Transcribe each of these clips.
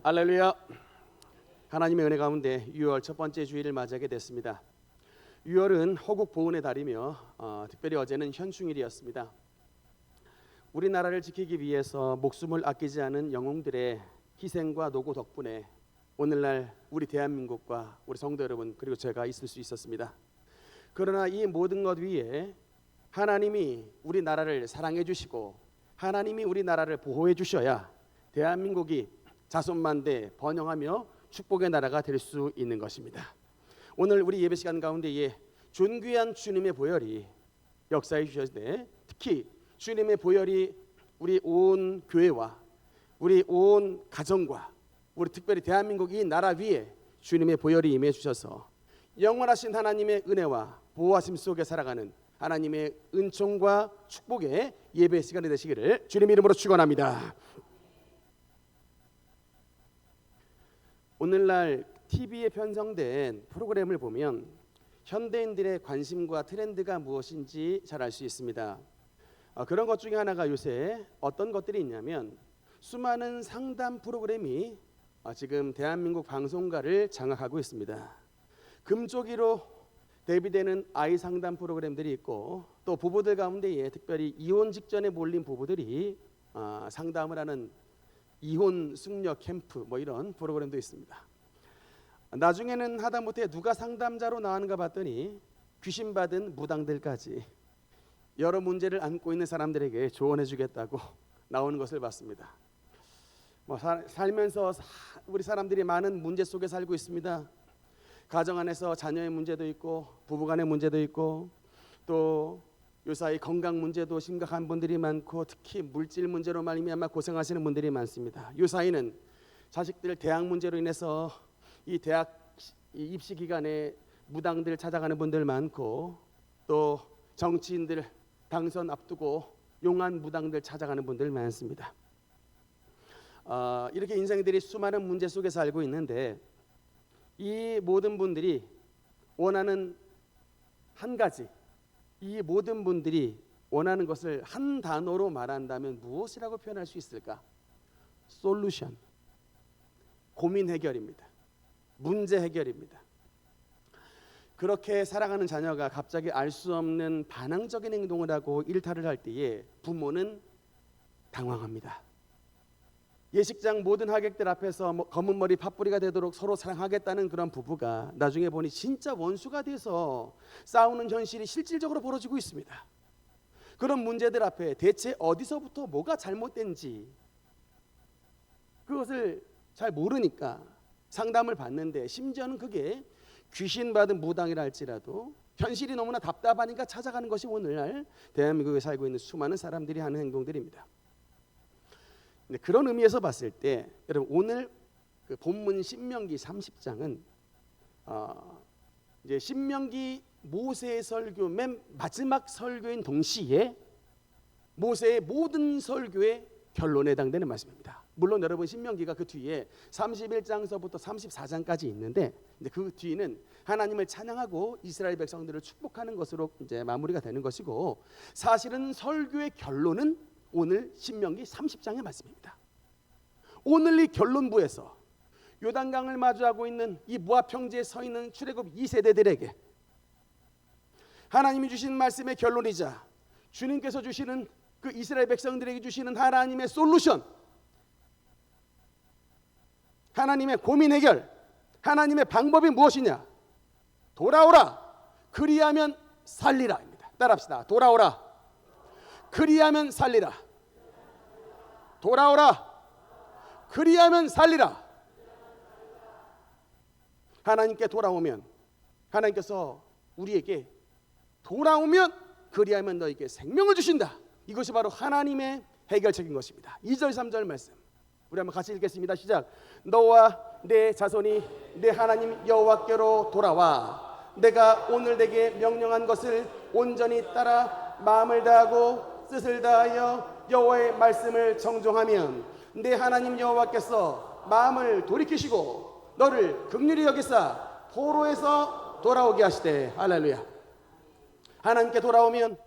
할렐루야. 하나님의 은혜 가운데 6월 첫 번째 주일을 맞이하게 됐습니다. 6월은 호국 보훈의 달이며 특별히 어제는 현충일이었습니다. 우리나라를 지키기 위해서 목숨을 아끼지 않은 영웅들의 희생과 노고 덕분에 오늘날 우리 대한민국과 우리 성도 여러분 그리고 제가 있을 수 있었습니다. 그러나 이 모든 것 위에 하나님이 우리나라를 사랑해 주시고 하나님이 우리나라를 보호해 주셔야 대한민국이 자손만대 번영하며 축복의 나라가 될 수 있는 것입니다. 오늘 우리 예배 시간 가운데에 존귀한 주님의 보혈이 역사해 주셨는데 특히 주님의 보혈이 우리 온 교회와 우리 온 가정과 우리 특별히 대한민국 이 나라 위에 주님의 보혈이 임해 주셔서 영원하신 하나님의 은혜와 보호하심 속에 살아가는 하나님의 은총과 축복의 예배 시간이 되시기를 주님 이름으로 축원합니다. 오늘날 TV에 편성된 프로그램을 보면 현대인들의 관심과 트렌드가 무엇인지 잘 알 수 있습니다. 그런 것 중에 하나가 요새 어떤 것들이 있냐면 수많은 상담 프로그램이 지금 대한민국 방송가를 장악하고 있습니다. 금쪽이로 대비되는 아이 상담 프로그램들이 있고 또 부부들 가운데에 특별히 이혼 직전에 몰린 부부들이 상담을 하는 이혼 승려 캠프 이런 프로그램도 있습니다. 나중에는 하다못해 누가 상담자로 나왔는가 봤더니 귀신 받은 무당들까지 여러 문제를 안고 있는 사람들에게 조언해 주겠다고 나오는 것을 봤습니다. 살면서 우리 사람들이 많은 문제 속에 살고 있습니다. 가정 안에서 자녀의 문제도 있고 부부간의 문제도 있고 또 요사이 건강 문제도 심각한 분들이 많고 특히 물질 문제로 말미암아 고생하시는 분들이 많습니다. 요사이는 자식들 대학 문제로 인해서 이 대학 입시 기간에 무당들 찾아가는 분들 많고 또 정치인들 당선 앞두고 용한 무당들 찾아가는 분들 많습니다. 이렇게 인생들이 수많은 문제 속에 살고 있는데 이 모든 분들이 원하는 한 가지, 이 모든 분들이 원하는 것을 한 단어로 말한다면 무엇이라고 표현할 수 있을까? 솔루션, 고민 해결입니다. 문제 해결입니다. 그렇게 살아가는 자녀가 갑자기 알 수 없는 반항적인 행동을 하고 일탈을 할 때에 부모는 당황합니다. 예식장 모든 하객들 앞에서 검은 머리 팥뿌리가 되도록 서로 사랑하겠다는 그런 부부가 나중에 보니 진짜 원수가 돼서 싸우는 현실이 실질적으로 벌어지고 있습니다. 그런 문제들 앞에 대체 어디서부터 뭐가 잘못된지 그것을 잘 모르니까 상담을 받는데 심지어는 그게 귀신 받은 무당이라 할지라도 현실이 너무나 답답하니까 찾아가는 것이 오늘날 대한민국에 살고 있는 수많은 사람들이 하는 행동들입니다. 그런 의미에서 봤을 때 여러분 오늘 그 본문 신명기 30장은 이제 신명기 모세의 설교 맨 마지막 설교인 동시에 모세의 모든 설교의 결론에 해당되는 말씀입니다. 물론 여러분 신명기가 그 뒤에 31장서부터 34장까지 있는데 그 뒤는 하나님을 찬양하고 이스라엘 백성들을 축복하는 것으로 이제 마무리가 되는 것이고 사실은 설교의 결론은 오늘 신명기 30장의 말씀입니다. 오늘 이 결론부에서 요단강을 마주하고 있는 이 모압 평지에 서 있는 출애굽 2세대들에게 하나님이 주신 말씀의 결론이자 주님께서 주시는 그 이스라엘 백성들에게 주시는 하나님의 솔루션, 하나님의 고민 해결, 하나님의 방법이 무엇이냐? 돌아오라, 그리하면 살리라입니다. 따라합시다. 돌아오라, 그리하면 살리라. 돌아오라, 그리하면 살리라. 하나님께 돌아오면 하나님께서 우리에게 돌아오면 그리하면 너에게 생명을 주신다. 이것이 바로 하나님의 해결책인 것입니다. 2절 3절 말씀 우리 한번 같이 읽겠습니다. 시작. 너와 내 자손이 내 하나님 여호와께로 돌아와 내가 오늘 내게 명령한 것을 온전히 따라 마음을 다하고 뜻을 다하여 여호와의 말씀을 정종하면 내 하나님 여호와께서 마음을 돌이키시고 너를 긍휼히 여기사 포로에서 돌아오게 하시되. 할렐루야. 하나님께 돌아오면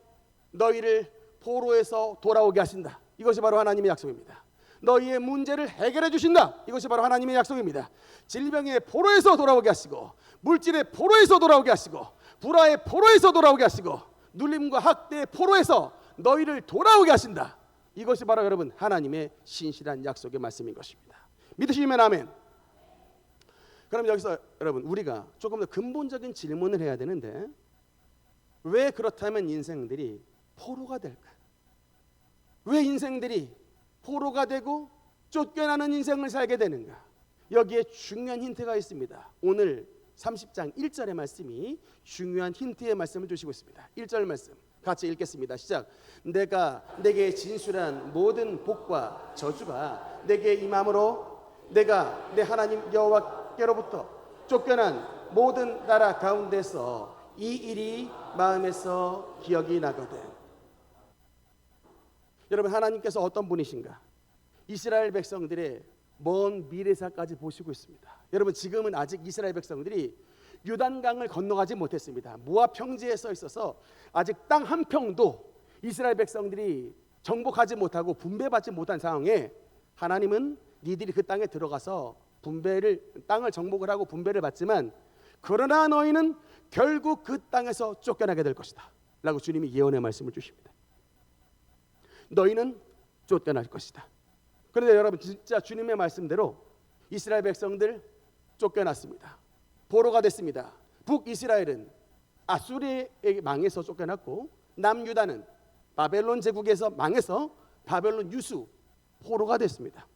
너희를 포로에서 돌아오게 하신다. 이것이 바로 하나님의 약속입니다. 너희의 문제를 해결해 주신다. 이것이 바로 하나님의 약속입니다. 질병의 포로에서 돌아오게 하시고, 물질의 포로에서 돌아오게 하시고, 불화의 포로에서 돌아오게 하시고, 눌림과 학대의 포로에서 너희를 돌아오게 하신다. 이것이 바로 여러분 하나님의 신실한 약속의 말씀인 것입니다. 믿으시면 아멘. 그럼 여기서 여러분 우리가 조금 더 근본적인 질문을 해야 되는데, 왜 그렇다면 인생들이 포로가 될까? 왜 인생들이 포로가 되고 쫓겨나는 인생을 살게 되는가? 여기에 중요한 힌트가 있습니다. 오늘 30장 1절의 말씀이 중요한 힌트의 말씀을 주시고 있습니다. 1절 말씀 같이 읽겠습니다. 시작. 내가 내게 진술한 모든 복과 저주가 내게 임함으로 내가 내 하나님 여호와께로부터 쫓겨난 모든 나라 가운데서 이 일이 마음에서 기억이 나거든. 여러분, 하나님께서 어떤 분이신가? 이스라엘 백성들의 먼 미래사까지 보시고 있습니다. 여러분, 지금은 아직 이스라엘 백성들이 요단강을 건너가지 못했습니다. 모압 평지에 서 있어서 아직 땅 한 평도 이스라엘 백성들이 정복하지 못하고 분배받지 못한 상황에 하나님은 니들이 그 땅에 들어가서 땅을 정복을 하고 분배를 받지만, 그러나 너희는 결국 그 땅에서 쫓겨나게 될 것이다 라고 주님이 예언의 말씀을 주십니다. 너희는 쫓겨날 것이다. 그런데 여러분, 진짜 주님의 말씀대로 이스라엘 백성들 쫓겨났습니다. 포로가 됐습니다. 북이스라엘은 아수리에게 망해서 쫓겨났고, 남유다는 바벨론 제국에서 망해서 바벨론 유수 포로가 됐습니다.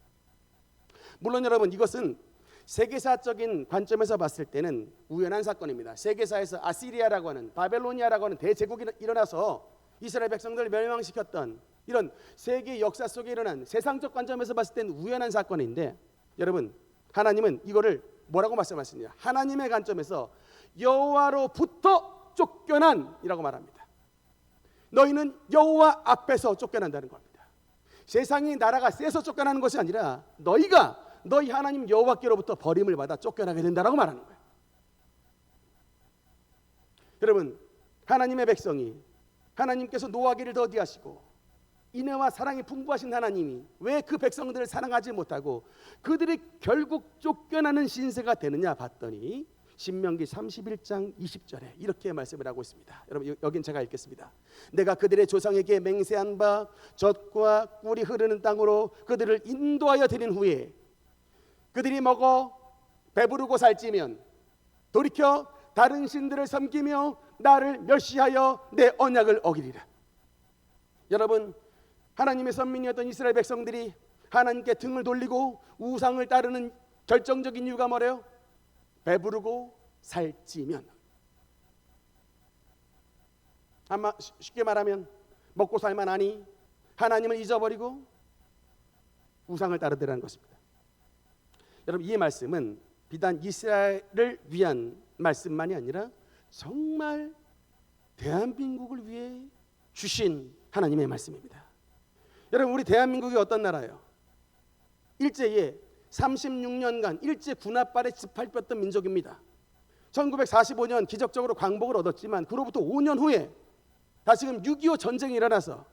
물론 여러분, 이것은 세계사적인 관점에서 봤을 때는 우연한 사건입니다. 세계사에서 아시리아라고 하는, 바벨로니아라고 하는 대제국이 일어나서 이스라엘 백성들을 멸망시켰던 이런 세계 역사 속에 일어난 세상적 관점에서 봤을 때는 우연한 사건인데, 여러분, 하나님은 이거를 뭐라고 말씀하시느냐? 하나님의 관점에서 여호와로부터 쫓겨난이라고 말합니다. 너희는 여호와 앞에서 쫓겨난다는 겁니다. 세상이 나라가 세서 쫓겨나는 것이 아니라 너희 하나님 여호와께로부터 버림을 받아 쫓겨나게 된다라고 말하는 거예요. 여러분, 하나님의 백성이 하나님께서 노하기를 더디하시고 인애와 사랑이 풍부하신 하나님이 왜 그 백성들을 사랑하지 못하고 그들이 결국 쫓겨나는 신세가 되느냐 봤더니 신명기 31장 20절에 이렇게 말씀을 하고 있습니다. 여러분, 여긴 제가 읽겠습니다. 내가 그들의 조상에게 맹세한 바 젖과 꿀이 흐르는 땅으로 그들을 인도하여 드린 후에 그들이 먹어 배부르고 살찌면 돌이켜 다른 신들을 섬기며 나를 멸시하여 내 언약을 어기리라. 여러분, 하나님의 선민이었던 이스라엘 백성들이 하나님께 등을 돌리고 우상을 따르는 결정적인 이유가 뭐래요? 배부르고 살찌면. 아마 쉽게 말하면 먹고 살만하니 하나님을 잊어버리고 우상을 따르더라는 것입니다. 여러분, 이 말씀은 비단 이스라엘을 위한 말씀만이 아니라 정말 대한민국을 위해 주신 하나님의 말씀입니다. 여러분, 우리 대한민국이 어떤 나라예요? 일제에 36년간 일제 군합발에 짓밟혔던 민족입니다. 1945년 기적적으로 광복을 얻었지만 그로부터 5년 후에 다시금 6.25 전쟁이 일어나서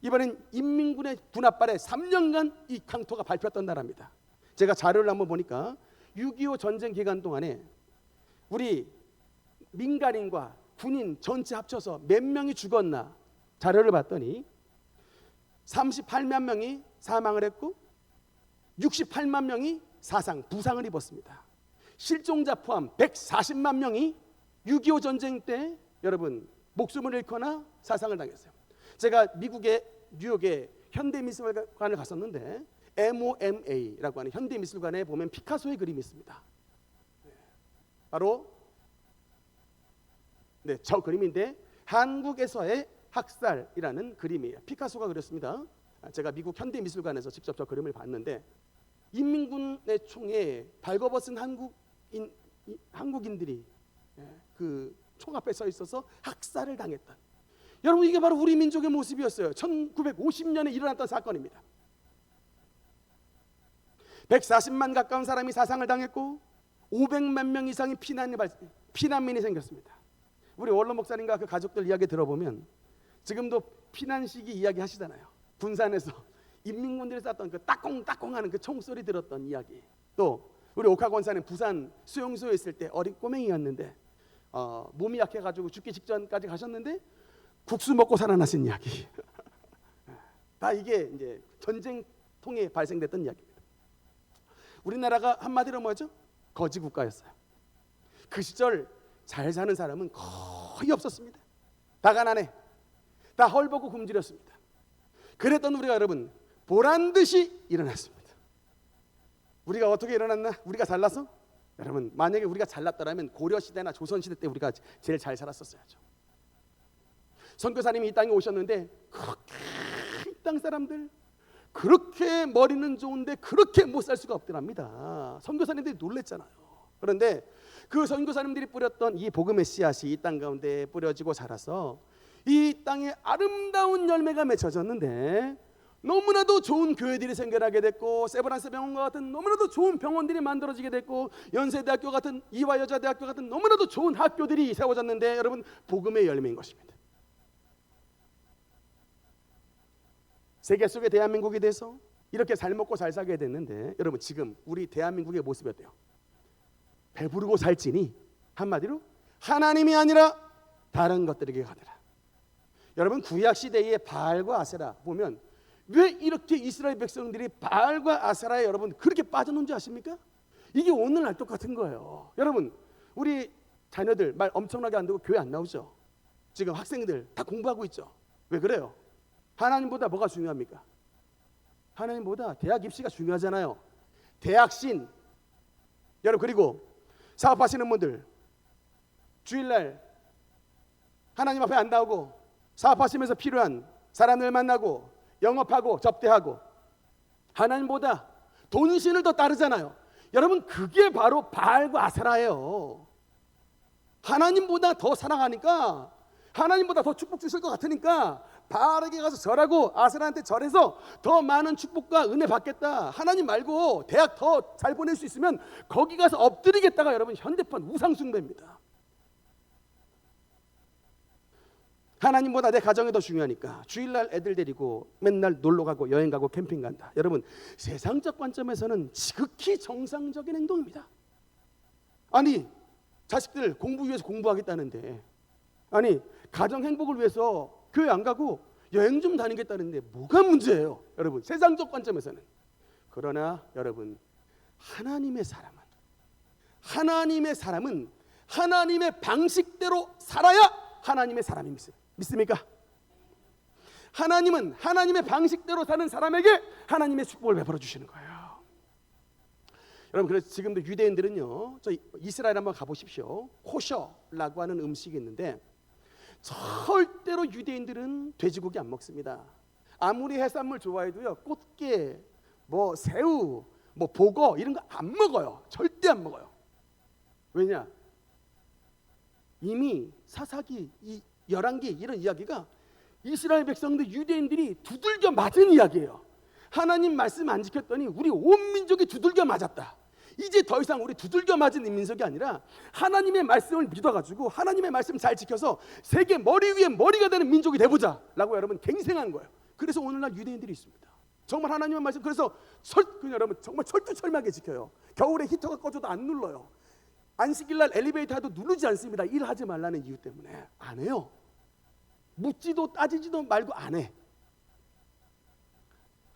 이번엔 인민군의 군합발에 3년간 이 강토가 밟혔던 나라입니다. 제가 자료를 한번 보니까 6.25 전쟁 기간 동안에 우리 민간인과 군인 전체 합쳐서 몇 명이 죽었나 자료를 봤더니 38만 명이 사망을 했고 68만 명이 부상을 입었습니다. 실종자 포함 140만 명이 6.25 전쟁 때 여러분 목숨을 잃거나 사상을 당했어요. 제가 미국의 뉴욕의 현대미술관을 갔었는데 MOMA라고 하는 현대미술관에 보면 피카소의 그림이 있습니다. 바로 저 그림인데 한국에서의 학살이라는 그림이에요. 피카소가 그렸습니다. 제가 미국 현대미술관에서 직접 저 그림을 봤는데 인민군의 총에 발버벗은 한국인들이 그 총 앞에 서 있어서 학살을 당했던, 여러분, 이게 바로 우리 민족의 모습이었어요. 1950년에 일어났던 사건입니다. 140만 가까운 사람이 사상을 당했고 500만 명 이상의 피난민이 생겼습니다. 우리 원로 목사님과 그 가족들 이야기 들어보면 지금도 피난 시기 이야기 하시잖아요. 군산에서 인민군들이 쐈던 그 따꽁따꽁하는 그 총소리 들었던 이야기. 또 우리 오카 권사는 부산 수용소에 있을 때 어린 꼬맹이였는데 몸이 약해가지고 죽기 직전까지 가셨는데 국수 먹고 살아나신 이야기. 다 이게 이제 전쟁 통해 발생됐던 이야기입니다. 우리나라가 한마디로 뭐죠? 거지 국가였어요. 그 시절 잘 사는 사람은 거의 없었습니다. 다 가난해, 다 헐벗고 굶주렸습니다. 그랬던 우리가 여러분 보란 듯이 일어났습니다. 우리가 어떻게 일어났나? 우리가 잘났어? 여러분 만약에 우리가 잘났더라면 고려시대나 조선시대 때 우리가 제일 잘 살았었어야죠. 선교사님이 이 땅에 오셨는데 그렇게 이 땅 사람들 그렇게 머리는 좋은데 그렇게 못 살 수가 없더랍니다. 선교사님들이 놀랬잖아요. 그런데 그 선교사님들이 뿌렸던 이 복음의 씨앗이 이 땅 가운데 뿌려지고 자라서 이 땅에 아름다운 열매가 맺혀졌는데 너무나도 좋은 교회들이 생겨나게 됐고 세브란스 병원과 같은 너무나도 좋은 병원들이 만들어지게 됐고 연세대학교 같은 이화여자대학교 같은 너무나도 좋은 학교들이 세워졌는데 여러분 복음의 열매인 것입니다. 세계 속의 대한민국이 돼서 이렇게 잘 먹고 잘 살게 됐는데 여러분 지금 우리 대한민국의 모습이 어때요? 배부르고 살찌니 한마디로 하나님이 아니라 다른 것들에게 가더라. 여러분 구약시대의 바알과 아세라 보면 왜 이렇게 이스라엘 백성들이 바알과 아세라에 여러분 그렇게 빠져놓은지 아십니까? 이게 오늘날 똑같은 거예요. 여러분 우리 자녀들 말 엄청나게 안 듣고 교회 안 나오죠? 지금 학생들 다 공부하고 있죠? 왜 그래요? 하나님보다 뭐가 중요합니까? 하나님보다 대학 입시가 중요하잖아요. 대학신 여러분 그리고 사업하시는 분들 주일날 하나님 앞에 안 나오고 사업하시면서 필요한 사람들 만나고 영업하고 접대하고 하나님보다 돈신을 더 따르잖아요. 여러분 그게 바로 바알과 아세라예요. 하나님보다 더 사랑하니까 하나님보다 더 축복 주실 것 같으니까 바알에게 가서 절하고 아세라한테 절해서 더 많은 축복과 은혜 받겠다. 하나님 말고 대학 더 잘 보낼 수 있으면 거기 가서 엎드리겠다가 여러분 현대판 우상숭배입니다. 하나님보다 내 가정이 더 중요하니까 주일날 애들 데리고 맨날 놀러가고 여행가고 캠핑 간다. 여러분 세상적 관점에서는 지극히 정상적인 행동입니다. 아니 자식들 공부 위해서 공부하겠다는데 아니 가정 행복을 위해서 교회 안 가고 여행 좀 다니겠다는데 뭐가 문제예요? 여러분 세상적 관점에서는. 그러나 여러분 하나님의 사람은 하나님의 방식대로 살아야 하나님의 사람이 믿습니까? 하나님은 하나님의 방식대로 사는 사람에게 하나님의 축복을 베풀어 주시는 거예요. 여러분 그래서 지금도 유대인들은요 저 이스라엘 한번 가보십시오. 코셔라고 하는 음식이 있는데 절대로 유대인들은 돼지고기 안 먹습니다. 아무리 해산물 좋아해도요 꽃게, 뭐 새우, 뭐 보거 이런 거 안 먹어요. 절대 안 먹어요. 왜냐? 이미 사사기, 이 열왕기 이런 이야기가 이스라엘 백성들 유대인들이 두들겨 맞은 이야기예요. 하나님 말씀 안 지켰더니 우리 온 민족이 두들겨 맞았다. 이제 더 이상 우리 두들겨 맞은 민족이 아니라 하나님의 말씀을 믿어가지고 하나님의 말씀 잘 지켜서 세계 머리 위에 머리가 되는 민족이 돼보자 라고 여러분 갱생한 거예요. 그래서 오늘날 유대인들이 있습니다. 정말 하나님의 말씀 그래서 여러분 정말 철두철미하게 지켜요. 겨울에 히터가 꺼져도 안 눌러요. 안식일날 엘리베이터도 누르지 않습니다. 일하지 말라는 이유 때문에 안 해요. 묻지도 따지지도 말고 안 해.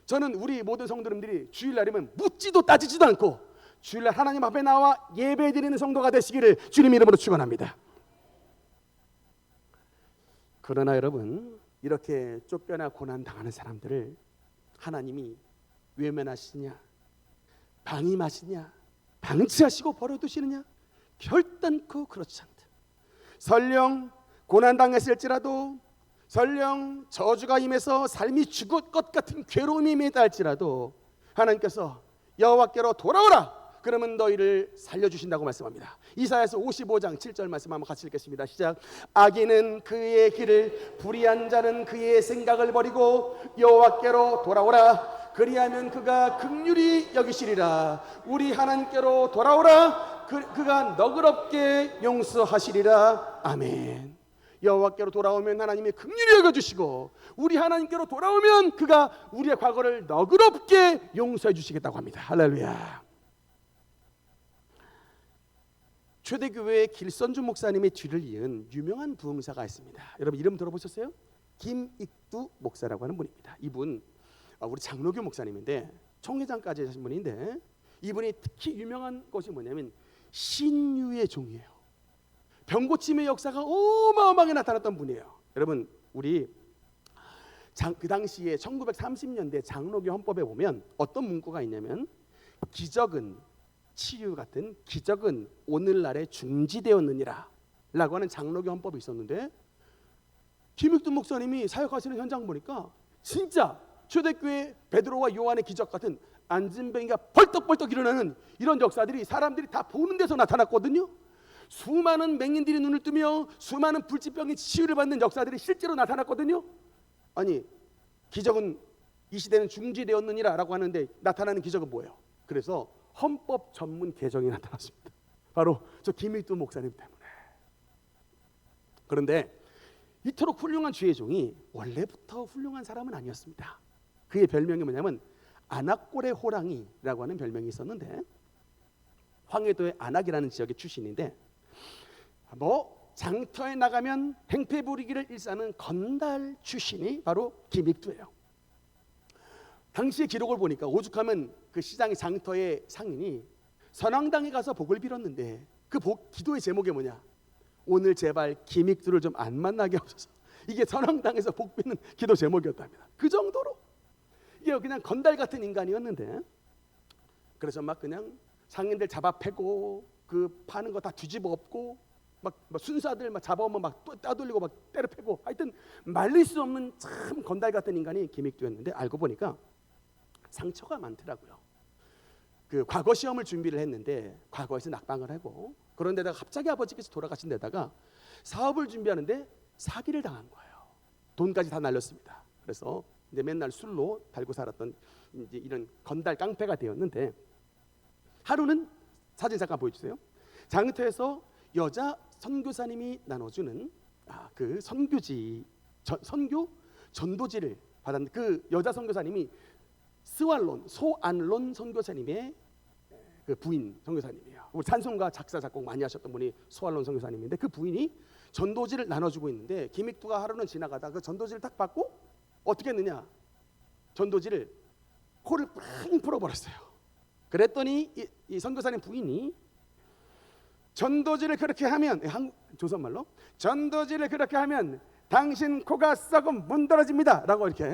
저는 우리 모든 성도님들이 주일날이면 묻지도 따지지도 않고 주일날 하나님 앞에 나와 예배드리는 성도가 되시기를 주님 이름으로 축원합니다. 그러나 여러분 이렇게 쫓겨나 고난당하는 사람들을 하나님이 외면하시냐 방임하시냐 방치하시고 버려두시느냐? 결단코 그렇지 않다. 설령 고난당했을지라도 설령 저주가 임해서 삶이 죽을 것 같은 괴로움이 매달지라도 하나님께서 여호와께로 돌아오라 그러면 너희를 살려주신다고 말씀합니다. 이사야서 55장 7절 말씀 한번 같이 읽겠습니다. 시작. 악인은 그의 길을 불의한 자는 그의 생각을 버리고 여호와께로 돌아오라. 그리하면 그가 긍휼히 여기시리라. 우리 하나님께로 돌아오라. 그가 너그럽게 용서하시리라. 아멘. 여호와께로 돌아오면 하나님이 긍휼히 여겨주시고 우리 하나님께로 돌아오면 그가 우리의 과거를 너그럽게 용서해 주시겠다고 합니다. 할렐루야. 초대교회의 길선주 목사님의 뒤를 이은 유명한 부흥사가 있습니다. 여러분 이름 들어보셨어요? 김익두 목사라고 하는 분입니다. 이분 우리 장로교 목사님인데 총회장까지 하신 분인데 이분이 특히 유명한 것이 뭐냐면 신유의 종이에요. 병고침의 역사가 어마어마하게 나타났던 분이에요. 여러분 우리 그 당시에 1930년대 장로교 헌법에 보면 어떤 문구가 있냐면 기적은 치유 같은 기적은 오늘날에 중지되었느니라 라고 하는 장로교 헌법이 있었는데 김익두 목사님이 사역하시는 현장 보니까 진짜 초대교회 베드로와 요한의 기적 같은 안진뱅이가 벌떡벌떡 일어나는 이런 역사들이 사람들이 다 보는 데서 나타났거든요. 수많은 맹인들이 눈을 뜨며 수많은 불치병이 치유를 받는 역사들이 실제로 나타났거든요. 아니 기적은 이 시대는 중지되었느니라 라고 하는데 나타나는 기적은 뭐예요? 그래서 헌법 전문 개정이 나타났습니다. 바로 저 김익두 목사님 때문에. 그런데 이토록 훌륭한 주의 종이 원래부터 훌륭한 사람은 아니었습니다. 그의 별명이 뭐냐면 안악골의 호랑이라고 하는 별명이 있었는데 황해도의 안악이라는 지역의 출신인데 장터에 나가면 행패 부리기를 일삼는 건달 출신이 바로 김익두예요. 당시의 기록을 보니까 오죽하면 그 시장의 장터의 상인이 선왕당에 가서 복을 빌었는데 그 기도의 제목이 뭐냐? 오늘 제발 김익두를 좀 안 만나게 하소서. 이게 선왕당에서 복 빌는 기도 제목이었답니다. 그 정도로 이게 그냥 건달 같은 인간이었는데 그래서 막 그냥 상인들 잡아 패고 그 파는 거 다 뒤집어 엎고 막 순사들 막 잡아오면 막 따돌리고 막 때려 패고 하여튼 말릴 수 없는 참 건달 같은 인간이 김익두였는데 알고 보니까 상처가 많더라고요. 그 과거 시험을 준비를 했는데 과거에서 낙방을 하고 그런데다가 갑자기 아버지께서 돌아가신 데다가 사업을 준비하는데 사기를 당한 거예요. 돈까지 다 날렸습니다. 그래서 이제 맨날 술로 달고 살았던 이제 이런 건달 깡패가 되었는데 하루는 사진 잠깐 보여주세요. 장터에서 여자 선교사님이 나눠주는 그 선교 전도지를 받았는데 그 여자 선교사님이 소안론 선교사님의 그 부인 선교사님이에요. 우리 찬송가 작사 작곡 많이 하셨던 분이 소안론 선교사님인데 그 부인이 전도지를 나눠주고 있는데 김익두가 하루는 지나가다 그 전도지를 딱 받고 어떻게 했느냐? 전도지를 코를 팡 풀어버렸어요. 그랬더니 이 선교사님 부인이 전도지를 그렇게 하면 조선말로 전도지를 그렇게 하면 당신 코가 썩으면 문드러집니다 라고 이렇게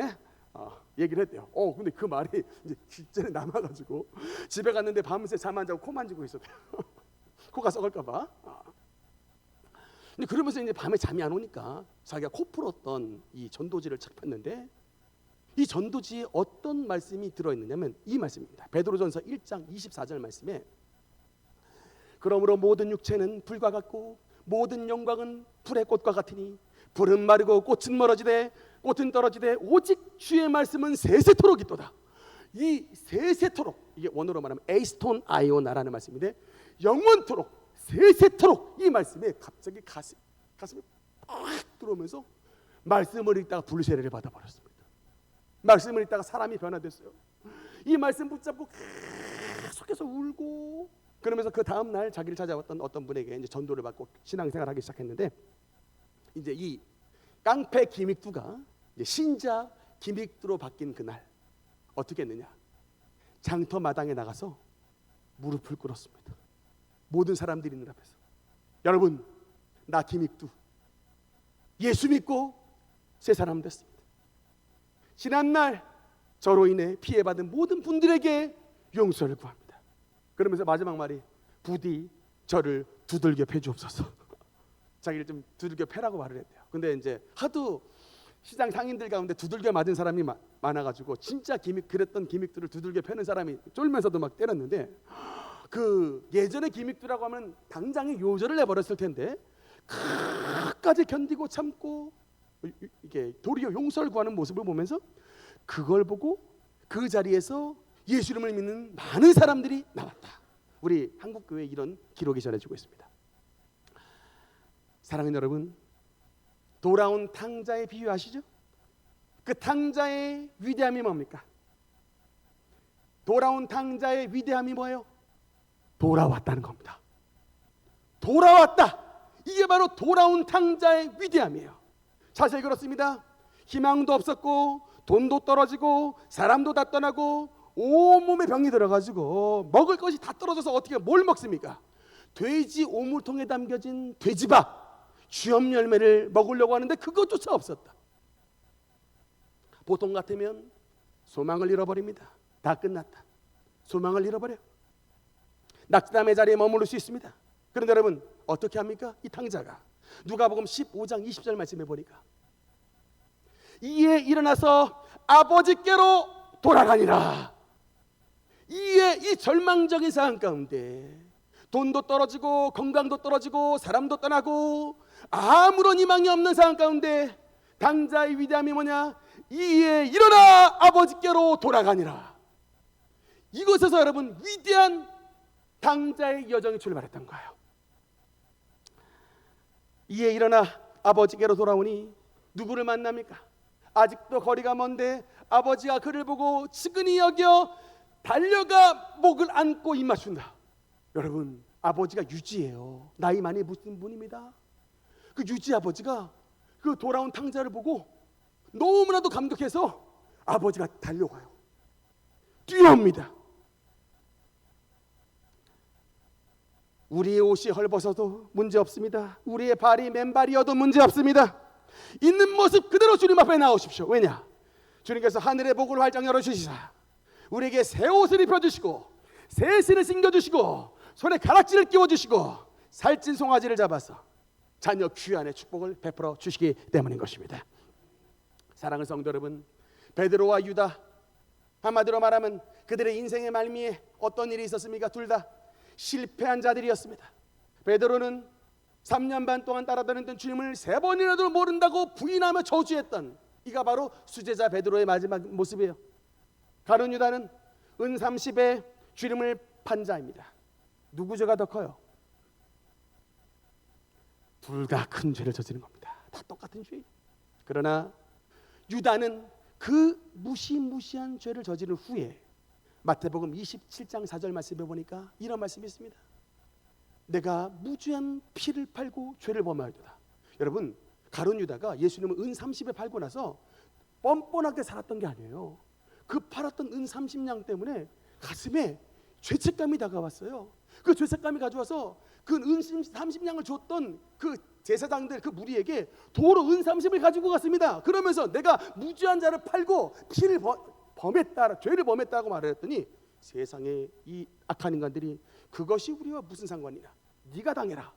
얘기를 했대요. 근데 그 말이 이제 실제로 남아가지고 집에 갔는데 밤새 잠 안 자고 코 만지고 있었대요. 코가 썩을까봐. 근데 그러면서 이제 밤에 잠이 안 오니까 자기가 코 풀었던 이 전도지를 착 폈는데 이 전도지에 어떤 말씀이 들어있느냐면 이 말씀입니다. 베드로전서 1장 24절 말씀에 그러므로 모든 육체는 불과 같고 모든 영광은 불의 꽃과 같으니 불은 마르고 꽃은 멀어지되 꽃은 떨어지되 오직 주의 말씀은 세세토록 있도다. 이 세세토록 이게 원어로 말하면 에이스톤 아이오나라는 말씀인데 영원토록 세세토록 이 말씀에 갑자기 가슴이 팍 들어오면서 말씀을 읽다가 불세례를 받아버렸습니다. 말씀을 읽다가 사람이 변화됐어요. 이 말씀 붙잡고 계속해서 울고 그러면서 그 다음 날 자기를 찾아왔던 어떤 분에게 이제 전도를 받고 신앙생활을 하기 시작했는데 이제 이 깡패 김익두가 이제 신자 김익두로 바뀐 그날 어떻게 했느냐? 장터 마당에 나가서 무릎을 꿇었습니다. 모든 사람들이 있는 앞에서 여러분 나 김익두 예수 믿고 새 사람 됐습니다. 지난날 저로 인해 피해받은 모든 분들에게 용서를 구합니다. 그러면서 마지막 말이 부디 저를 두들겨 패주옵소서. 자기를 좀 두들겨 패라고 말을 했대요. 근데 이제 하도 시장 상인들 가운데 두들겨 맞은 사람이 많아가지고 진짜 그랬던 김익두를 두들겨 패는 사람이 쫄면서도 막 때렸는데 그 예전에 김익두라고 하면 당장에 요절을 내버렸을 텐데 끝까지 견디고 참고 이게 도리어 용서를 구하는 모습을 보면서 그걸 보고 그 자리에서 예수 이름을 믿는 많은 사람들이 나왔다. 우리 한국교회에 이런 기록이 전해지고 있습니다. 사랑하는 여러분, 돌아온 탕자의 비유 아시죠? 그 탕자의 위대함이 뭡니까? 돌아온 탕자의 위대함이 뭐예요? 돌아왔다는 겁니다. 돌아왔다. 이게 바로 돌아온 탕자의 위대함이에요. 자세히 그렇습니다. 희망도 없었고 돈도 떨어지고 사람도 다 떠나고 온몸에 병이 들어가지고 먹을 것이 다 떨어져서 어떻게 뭘 먹습니까? 돼지 오물통에 담겨진 돼지밥, 쥐염 열매를 먹으려고 하는데 그것조차 없었다. 보통 같으면 소망을 잃어버립니다. 다 끝났다. 소망을 잃어버려. 낙담의 자리에 머무를 수 있습니다. 그런데 여러분 어떻게 합니까? 이 탕자가 누가복음 15장 20절 말씀해 보니까 이에 일어나서 아버지께로 돌아가니라. 이에 이 절망적인 상황 가운데 돈도 떨어지고 건강도 떨어지고 사람도 떠나고 아무런 희망이 없는 상황 가운데 탕자의 위대함이 뭐냐? 이에 일어나 아버지께로 돌아가니라. 이곳에서 여러분 위대한 탕자의 여정이 출발했던 거예요. 이에 일어나 아버지께로 돌아오니 누구를 만납니까? 아직도 거리가 먼데 아버지가 그를 보고 측은히 여겨 달려가 목을 안고 입 맞춘다. 여러분 아버지가 유지예요. 나이 많이 드신 분입니다. 그 유지 아버지가 그 돌아온 탕자를 보고 너무나도 감격해서 아버지가 달려가요. 뛰어옵니다. 우리의 옷이 헐벗어도 문제없습니다. 우리의 발이 맨발이어도 문제없습니다. 있는 모습 그대로 주님 앞에 나오십시오. 왜냐? 주님께서 하늘의 복을 활짝 열어주시사 우리에게 새 옷을 입혀주시고 새 신을 신겨주시고 손에 가락지를 끼워주시고 살찐 송아지를 잡아서 자녀 귀환의 축복을 베풀어 주시기 때문인 것입니다. 사랑하는 성도 여러분, 베드로와 유다, 한마디로 말하면 그들의 인생의 말미에 어떤 일이 있었습니까? 둘 다 실패한 자들이었습니다. 베드로는 3년 반 동안 따라다니던 주님을 3번이라도 모른다고 부인하며 저주했던 이가 바로 수제자 베드로의 마지막 모습이에요. 가룟 유다는 은 30에 주님을 판 자입니다. 누구 죄가 더 커요? 둘 다 큰 죄를 저지른 겁니다. 다 똑같은 죄. 그러나 유다는 그 무시무시한 죄를 저지른 후에 마태복음 27장 4절 말씀에 보니까 이런 말씀이 있습니다. 내가 무죄한 피를 팔고 죄를 범하였도다. 여러분 가룟 유다가 예수님을 은 30에 팔고 나서 뻔뻔하게 살았던 게 아니에요. 그 팔았던 은 30냥 때문에 가슴에 죄책감이 다가왔어요. 그 죄책감이 가져와서 그 은 30냥을 줬던 그 제사장들 그 무리에게 도로 은 30을 가지고 갔습니다. 그러면서 내가 무죄한 자를 팔고 피를 범했다, 죄를 범했다고 말했더니 세상에 이 악한 인간들이 그것이 우리와 무슨 상관이냐? 네가 당해라.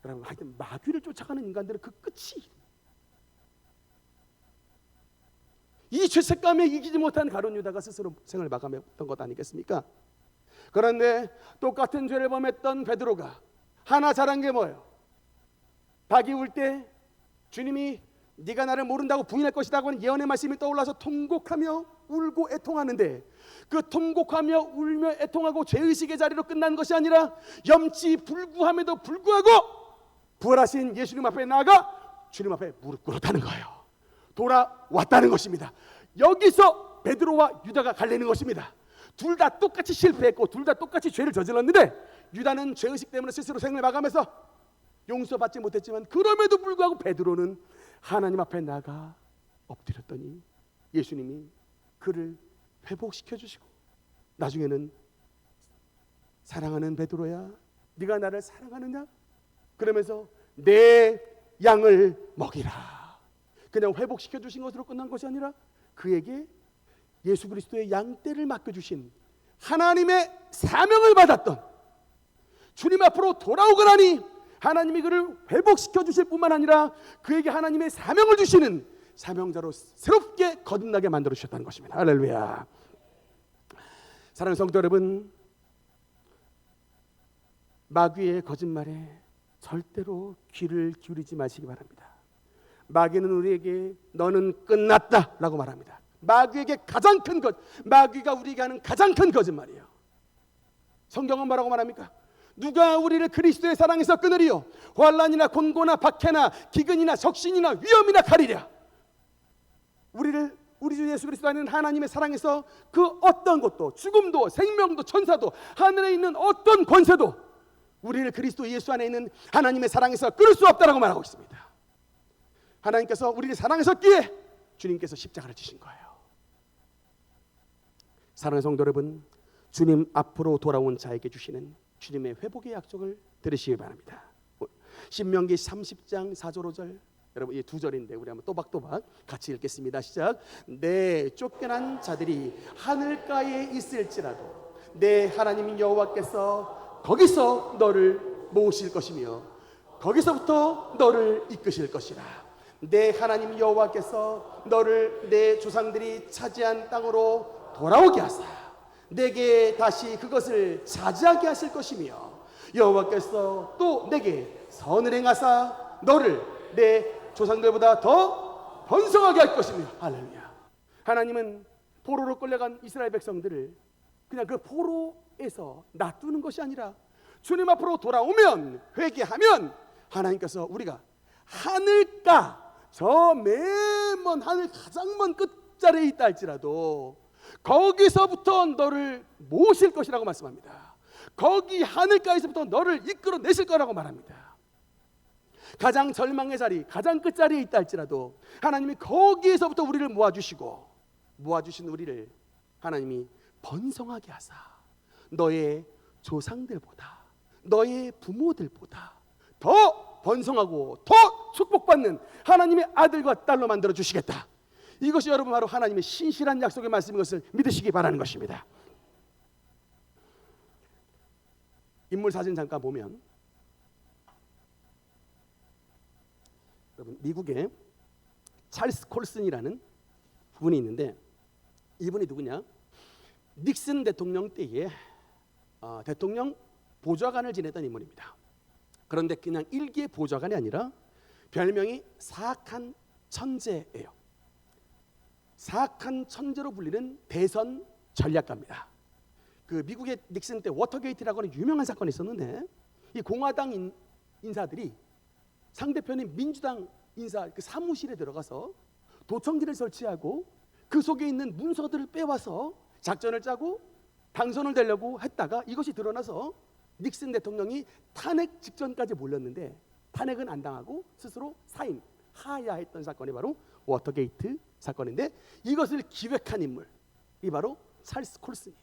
여러분 하여튼 마귀를 쫓아가는 인간들은 그 끝이 이 죄책감에 이기지 못한 가룟 유다가 스스로 생을 마감했던 것 아니겠습니까? 그런데 똑같은 죄를 범했던 베드로가 하나 잘한 게 뭐예요? 닭이 울 때 주님이 네가 나를 모른다고 부인할 것이라고 하는 예언의 말씀이 떠올라서 통곡하며 울고 애통하는데 그 통곡하며 울며 애통하고 죄의식의 자리로 끝난 것이 아니라 염치불구함에도 불구하고 부활하신 예수님 앞에 나아가 주님 앞에 무릎 꿇었다는 거예요. 돌아왔다는 것입니다. 여기서 베드로와 유다가 갈리는 것입니다. 둘 다 똑같이 실패했고 둘 다 똑같이 죄를 저질렀는데 유다는 죄의식 때문에 스스로 생을 마감해서 용서받지 못했지만 그럼에도 불구하고 베드로는 하나님 앞에 나가 엎드렸더니 예수님이 그를 회복시켜 주시고 나중에는 사랑하는 베드로야 네가 나를 사랑하느냐? 그러면서 내 양을 먹이라. 그냥 회복시켜 주신 것으로 끝난 것이 아니라 그에게 예수 그리스도의 양떼를 맡겨주신 하나님의 사명을 받았던 주님 앞으로 돌아오거라니 하나님이 그를 회복시켜 주실 뿐만 아니라 그에게 하나님의 사명을 주시는 사명자로 새롭게 거듭나게 만들어 주셨다는 것입니다. 할렐루야. 사랑하는 성도 여러분, 마귀의 거짓말에 절대로 귀를 기울이지 마시기 바랍니다. 마귀는 우리에게 너는 끝났다 라고 말합니다. 마귀에게 가장 큰 것, 마귀가 우리에게 하는 가장 큰 거짓말이에요. 성경은 뭐라고 말합니까? 누가 우리를 그리스도의 사랑에서 끊으리요? 환난이나 곤고나 박해나 기근이나 적신이나 위험이나 가리랴. 우리 주 예수 그리스도 안에 있는 하나님의 사랑에서 그 어떤 것도, 죽음도 생명도 천사도 하늘에 있는 어떤 권세도 우리를 그리스도 예수 안에 있는 하나님의 사랑에서 끊을 수 없다라고 말하고 있습니다. 하나님께서 우리를 사랑하셨기에 주님께서 십자가를 지신 거예요. 사랑하는 성도 여러분, 주님 앞으로 돌아온 자에게 주시는 주님의 회복의 약속을 들으시기 바랍니다. 신명기 30장 4절 5절, 여러분 이 두 절인데 우리 한번 또박또박 같이 읽겠습니다. 시작. 내 쫓겨난 자들이 하늘가에 있을지라도 내 하나님 여호와께서 거기서 너를 모으실 것이며 거기서부터 너를 이끄실 것이라. 내 하나님 여호와께서 너를 내 조상들이 차지한 땅으로 돌아오게 하사 내게 다시 그것을 차지하게 하실 것이며 여호와께서 또 내게 선을 행하사 너를 내 조상들보다 더 번성하게 할 것이며. 할렐루야. 하나님은 포로로 끌려간 이스라엘 백성들을 그냥 그 포로에서 놔두는 것이 아니라 주님 앞으로 돌아오면, 회개하면 하나님께서 우리가 하늘가, 저 맨 하늘 가장 먼 끝자리에 있다 할지라도 거기서부터 너를 모실 것이라고 말씀합니다. 거기 하늘가에서부터 너를 이끌어내실 거라고 말합니다. 가장 절망의 자리, 가장 끝자리에 있다 할지라도 하나님이 거기에서부터 우리를 모아주시고, 모아주신 우리를 하나님이 번성하게 하사 너의 조상들보다, 너의 부모들보다 더 번성하고 더 축복받는 하나님의 아들과 딸로 만들어 주시겠다. 이것이 여러분 바로 하나님의 신실한 약속의 말씀인 것을 믿으시기 바라는 것입니다. 인물 사진 잠깐 보면, 여러분 미국에 찰스 콜슨이라는 분이 있는데, 이분이 누구냐? 닉슨 대통령 때에 대통령 보좌관을 지냈던 인물입니다. 그런데 그냥 일개 보좌관이 아니라 별명이 사악한 천재예요. 사악한 천재로 불리는 대선 전략가입니다. 그 미국의 닉슨 때 워터게이트라고 하는 유명한 사건이 있었는데, 이 공화당 인사들이 상대편인 민주당 인사 그 사무실에 들어가서 도청기를 설치하고 그 속에 있는 문서들을 빼와서 작전을 짜고 당선을 되려고 했다가 이것이 드러나서 닉슨 대통령이 탄핵 직전까지 몰렸는데 탄핵은 안 당하고 스스로 사임, 하야했던 사건이 바로 워터게이트 사건인데, 이것을 기획한 인물이 바로 찰스 콜슨이에요.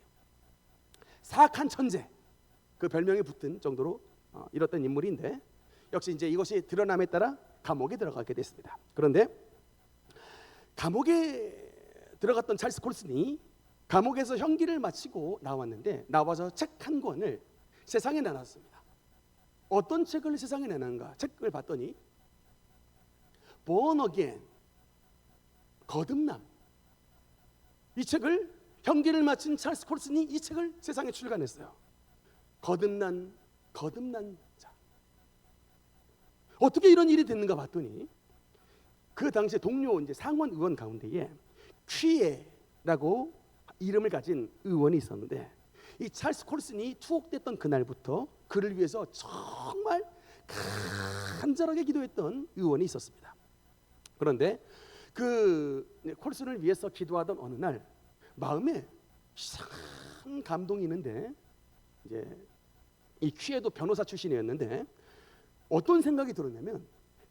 사악한 천재, 그 별명이 붙은 정도로 이뤘던 인물인데, 역시 이제 이것이 드러남에 따라 감옥에 들어가게 됐습니다. 그런데 감옥에 들어갔던 찰스 콜슨이 감옥에서 형기를 마치고 나왔는데, 나와서 책 한 권을 세상에 내놨습니다. 어떤 책을 세상에 내놨는가? 책을 봤더니 Born Again, 거듭남. 이 책을 형기를 마친 찰스 콜슨이 이 책을 세상에 출간했어요. 거듭난 자. 어떻게 이런 일이 됐는가 봤더니 그 당시에 동료 이제 상원 의원 가운데에 퀴에라고 이름을 가진 의원이 있었는데, 이 찰스 콜슨이 투옥됐던 그날부터 그를 위해서 정말 간절하게 기도했던 의원이 있었습니다. 그런데 그 콜슨을 위해서 기도하던 어느 날 마음에 이상한 감동이 있는데, 이제 이 퀴에도 변호사 출신이었는데 어떤 생각이 들었냐면,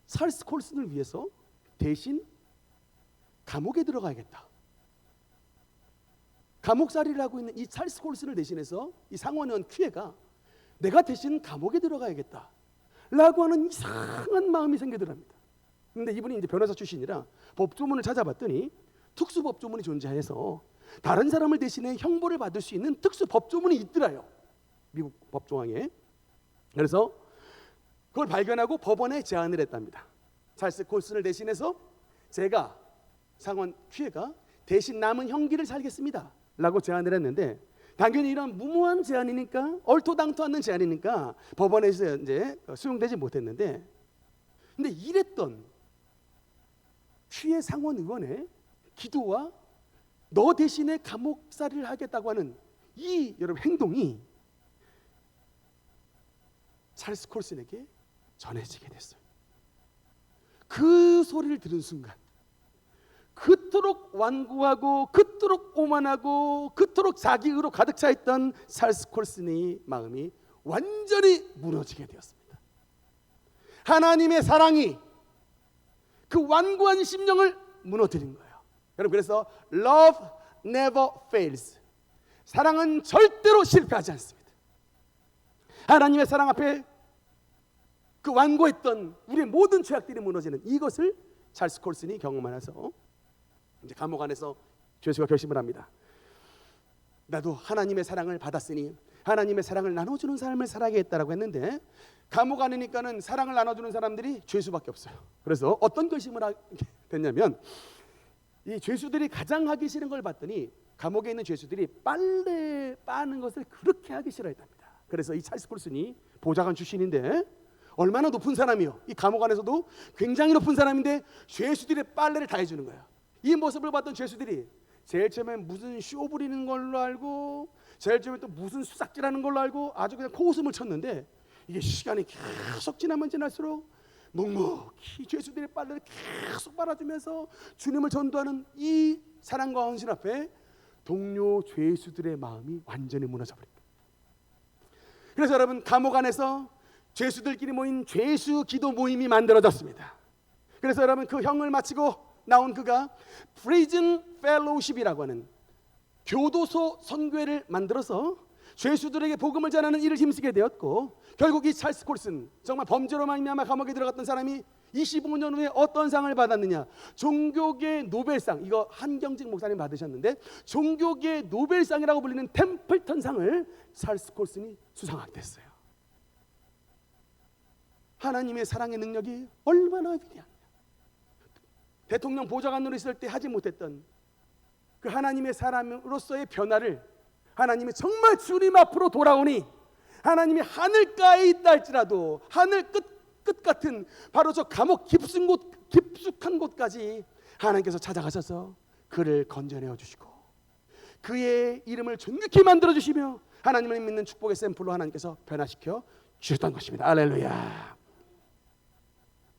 찰스 콜슨을 위해서 대신 감옥에 들어가야겠다. 감옥살이를 하고 있는 이 찰스 콜슨을 대신해서 이 상원의원 퀴에가 내가 대신 감옥에 들어가야겠다 라고 하는 이상한 마음이 생기더랍니다. 그런데 이분이 이제 변호사 출신이라 법조문을 찾아봤더니 특수법조문이 존재해서 다른 사람을 대신해 형벌을 받을 수 있는 특수법조문이 있더라요, 미국 법조항에. 그래서 그걸 발견하고 법원에 제안을 했답니다. 찰스 콜슨을 대신해서 제가, 상원 퀴에가 대신 남은 형기를 살겠습니다 라고 제안을 했는데, 당연히 이런 무모한 제안이니까, 얼토당토 않는 제안이니까 법원에서 이제 수용되지 못했는데, 근데 이랬던 퀴의 상원 의원의 기도와 너 대신에 감옥살이를 하겠다고 하는 이 여러분 행동이 찰스 콜슨에게 전해지게 됐어요. 그 소리를 들은 순간 그토록 완고하고 그토록 오만하고 그토록 자기 의로 가득 차 있던 찰스 콜슨의 마음이 완전히 무너지게 되었습니다. 하나님의 사랑이 그 완고한 심령을 무너뜨린 거예요. 여러분, 그래서 Love never fails. 사랑은 절대로 실패하지 않습니다. 하나님의 사랑 앞에 그 완고했던 우리의 모든 죄악들이 무너지는 이것을 찰스 콜슨이 경험하면서 이제 감옥 안에서 죄수가 결심을 합니다. 나도 하나님의 사랑을 받았으니 하나님의 사랑을 나눠주는 삶을 살아야겠다라고 했는데, 감옥 안이니까는 사랑을 나눠주는 사람들이 죄수밖에 없어요. 그래서 어떤 결심을 하게 됐냐면, 이 죄수들이 가장 하기 싫은 걸 봤더니 감옥에 있는 죄수들이 빨래 빠는 것을 그렇게 하기 싫어했답니다. 그래서 이 찰스 콜슨이 보좌관 출신인데 얼마나 높은 사람이요, 이 감옥 안에서도 굉장히 높은 사람인데 죄수들의 빨래를 다 해주는 거예요. 이 모습을 봤던 죄수들이 제일 처음엔 무슨 쇼 부리는 걸로 알고, 제일 처음엔 또 무슨 수작질하는 걸로 알고 아주 그냥 코웃음을 쳤는데, 이게 시간이 계속 지나면 지날수록 묵묵히 죄수들의 빨래를 계속 빨아주면서 주님을 전도하는 이 사랑과 헌신 앞에 동료 죄수들의 마음이 완전히 무너져 버립니다. 그래서 여러분, 감옥 안에서 죄수들끼리 모인 죄수 기도 모임이 만들어졌습니다. 그래서 여러분, 그 형을 마치고 나온 그가 프리즌 펠로우십이라고 하는 교도소 선교회를 만들어서 죄수들에게 복음을 전하는 일을 힘쓰게 되었고, 결국 이 찰스 콜슨, 정말 범죄로 말미암아 감옥에 들어갔던 사람이 25년 후에 어떤 상을 받았느냐, 종교계 노벨상, 이거 한경직 목사님 받으셨는데 종교계 노벨상이라고 불리는 템플턴 상을 찰스 콜슨이 수상하게 됐어요. 하나님의 사랑의 능력이 얼마나 위대한, 대통령 보좌관으로 있을 때 하지 못했던 그 하나님의 사람으로서의 변화를 하나님이 정말 주님 앞으로 돌아오니, 하나님이 하늘가에 있다 할지라도 하늘 끝 같은 바로 저 감옥 깊숙한 곳까지 하나님께서 찾아가셔서 그를 건져내어 주시고 그의 이름을 존귀케 만들어 주시며 하나님을 믿는 축복의 샘플로 하나님께서 변화시켜 주셨던 것입니다. 할렐루야.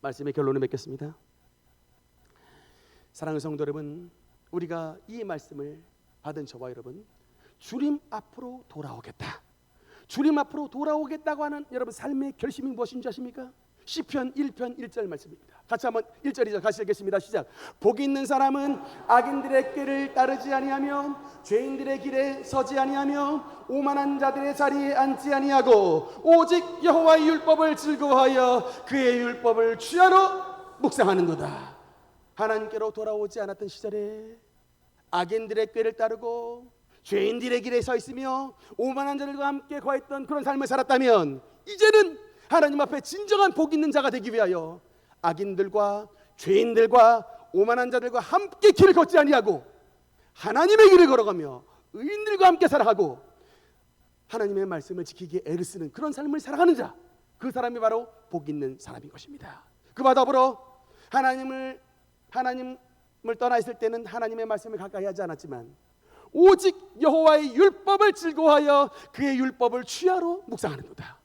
말씀의 결론을 맺겠습니다. 사랑하는 성도 여러분, 우리가 이 말씀을 받은 저와 여러분, 주님 앞으로 돌아오겠다, 주님 앞으로 돌아오겠다고 하는 여러분 삶의 결심이 무엇인지 아십니까? 시편 1편 1절 말씀입니다. 같이 한번 1절 2절 같이 읽겠습니다. 시작. 복이 있는 사람은 악인들의 꾀를 따르지 아니하며 죄인들의 길에 서지 아니하며 오만한 자들의 자리에 앉지 아니하고 오직 여호와의 율법을 즐거워하여 그의 율법을 주야로 묵상하는도다. 하나님께로 돌아오지 않았던 시절에 악인들의 꾀를 따르고 죄인들의 길에 서 있으며 오만한 자들과 함께 거했던 그런 삶을 살았다면, 이제는 하나님 앞에 진정한 복 있는 자가 되기 위하여 악인들과 죄인들과 오만한 자들과 함께 길을 걷지 아니하고 하나님의 길을 걸어가며 의인들과 함께 살아가고 하나님의 말씀을 지키기에 애를 쓰는 그런 삶을 살아가는 자, 그 사람이 바로 복 있는 사람인 것입니다. 그와 더불어 하나님을 떠나 있을 때는 하나님의 말씀을 가까이 하지 않았지만 오직 여호와의 율법을 즐거워하여 그의 율법을 취하로 묵상하는도다.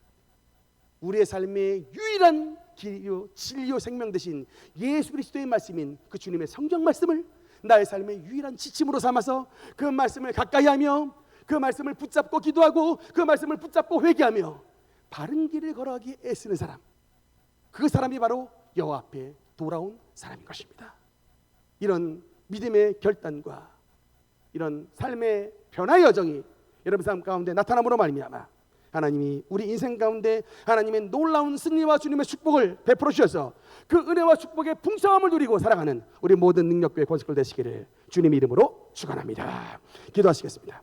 우리의 삶의 유일한 길이요 진리요 생명 되신 예수 그리스도의 말씀인 그 주님의 성경 말씀을 나의 삶의 유일한 지침으로 삼아서 그 말씀을 가까이 하며 그 말씀을 붙잡고 기도하고 그 말씀을 붙잡고 회개하며 바른 길을 걸어가기에 애쓰는 사람, 그 사람이 바로 여호와 앞에 돌아온 사람인 것입니다. 이런 믿음의 결단과 이런 삶의 변화의 여정이 여러분 삶 가운데 나타남으로 말미암아 하나님이 우리 인생 가운데 하나님의 놀라운 승리와 주님의 축복을 베풀어 주셔서 그 은혜와 축복의 풍성함을 누리고 살아가는 우리 모든 능력교회 권속들 되시기를 주님의 이름으로 축원합니다. 기도하시겠습니다.